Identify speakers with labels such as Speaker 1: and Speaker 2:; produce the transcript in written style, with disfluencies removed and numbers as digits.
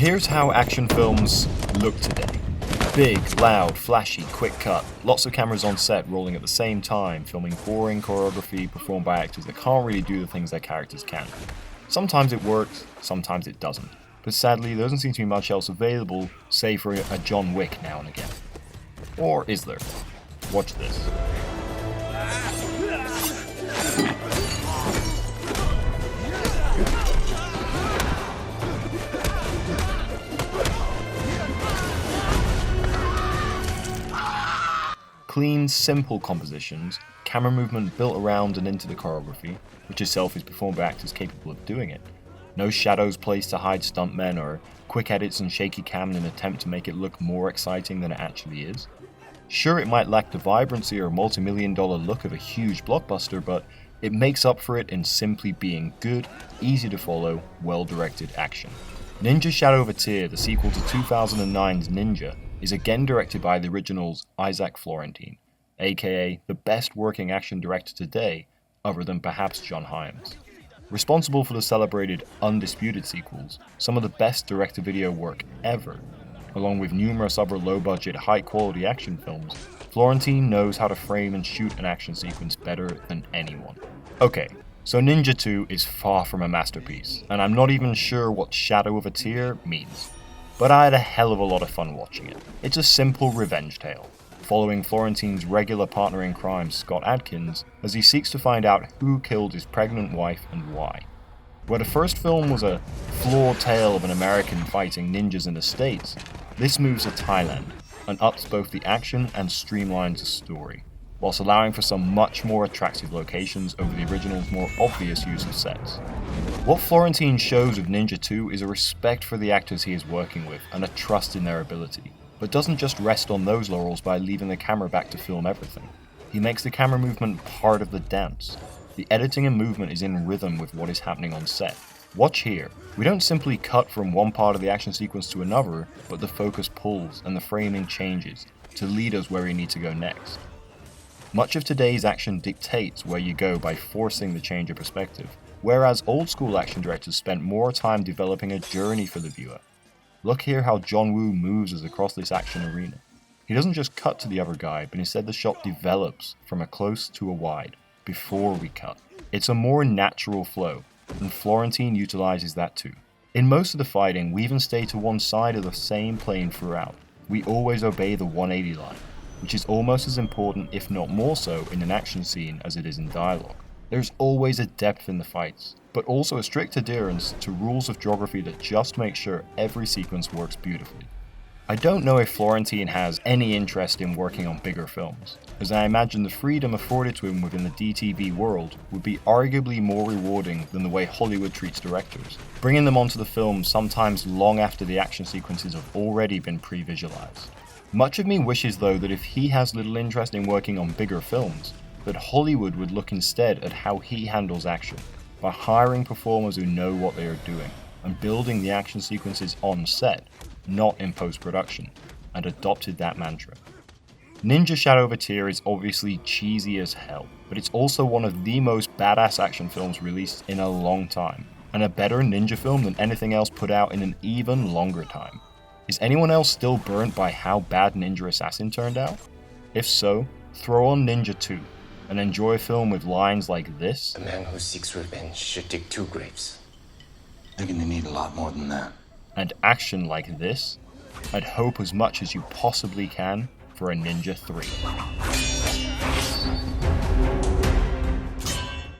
Speaker 1: here's how action films look today. Big, loud, flashy, quick cut, lots of cameras on set rolling at the same time, filming boring choreography performed by actors that can't really do the things their characters can. Sometimes it works, sometimes it doesn't. But sadly, there doesn't seem to be much else available, save for a John Wick now and again. Or is there? Watch this. Clean, simple compositions, camera movement built around and into the choreography, which itself is performed by actors capable of doing it. No shadows placed to hide stuntmen or quick edits and shaky cam in an attempt to make it look more exciting than it actually is. Sure, it might lack the vibrancy or multi-million-dollar look of a huge blockbuster, but it makes up for it in simply being good, easy to follow, well-directed action. Ninja Shadow of a Tear, the sequel to 2009's Ninja, is again directed by the original's Isaac Florentine, aka the best working action director today, other than perhaps John Hyams. Responsible for the celebrated Undisputed sequels, some of the best direct-to-video work ever, along with numerous other low-budget, high-quality action films, Florentine knows how to frame and shoot an action sequence better than anyone. Okay, so Ninja 2 is far from a masterpiece, and I'm not even sure what Shadow of a Tear means. But I had a hell of a lot of fun watching it. It's a simple revenge tale, following Florentine's regular partner in crime, Scott Adkins, as he seeks to find out who killed his pregnant wife and why. Where the first film was a flawed tale of an American fighting ninjas in the States, this moves to Thailand, and ups both the action and streamlines the story, whilst allowing for some much more attractive locations over the original's more obvious use of sets. What Florentine shows with Ninja 2 is a respect for the actors he is working with and a trust in their ability, but doesn't just rest on those laurels by leaving the camera back to film everything. He makes the camera movement part of the dance. The editing and movement is in rhythm with what is happening on set. Watch here. We don't simply cut from one part of the action sequence to another, but the focus pulls and the framing changes to lead us where we need to go next. Much of today's action dictates where you go by forcing the change of perspective, whereas old school action directors spent more time developing a journey for the viewer. Look here how John Woo moves us across this action arena. He doesn't just cut to the other guy, but instead the shot develops from a close to a wide, before we cut. It's a more natural flow, and Florentine utilizes that too. In most of the fighting, we even stay to one side of the same plane throughout. We always obey the 180 line, which is almost as important, if not more so, in an action scene as it is in dialogue. There's always a depth in the fights, but also a strict adherence to rules of geography that just make sure every sequence works beautifully. I don't know if Florentine has any interest in working on bigger films, as I imagine the freedom afforded to him within the DTV world would be arguably more rewarding than the way Hollywood treats directors, bringing them onto the film sometimes long after the action sequences have already been pre-visualized. Much of me wishes though that if he has little interest in working on bigger films, that Hollywood would look instead at how he handles action, by hiring performers who know what they are doing, and building the action sequences on set, not in post-production, and adopted that mantra. Ninja Shadow of a Tear is obviously cheesy as hell, but it's also one of the most badass action films released in a long time, and a better ninja film than anything else put out in an even longer time. Is anyone else still burnt by how bad Ninja Assassin turned out? If so, throw on Ninja 2, and enjoy a film with lines like this.
Speaker 2: A man who seeks revenge should dig 2 graves.
Speaker 3: They're gonna need a lot more than that.
Speaker 1: And action like this. I'd hope as much as you possibly can for a Ninja 3.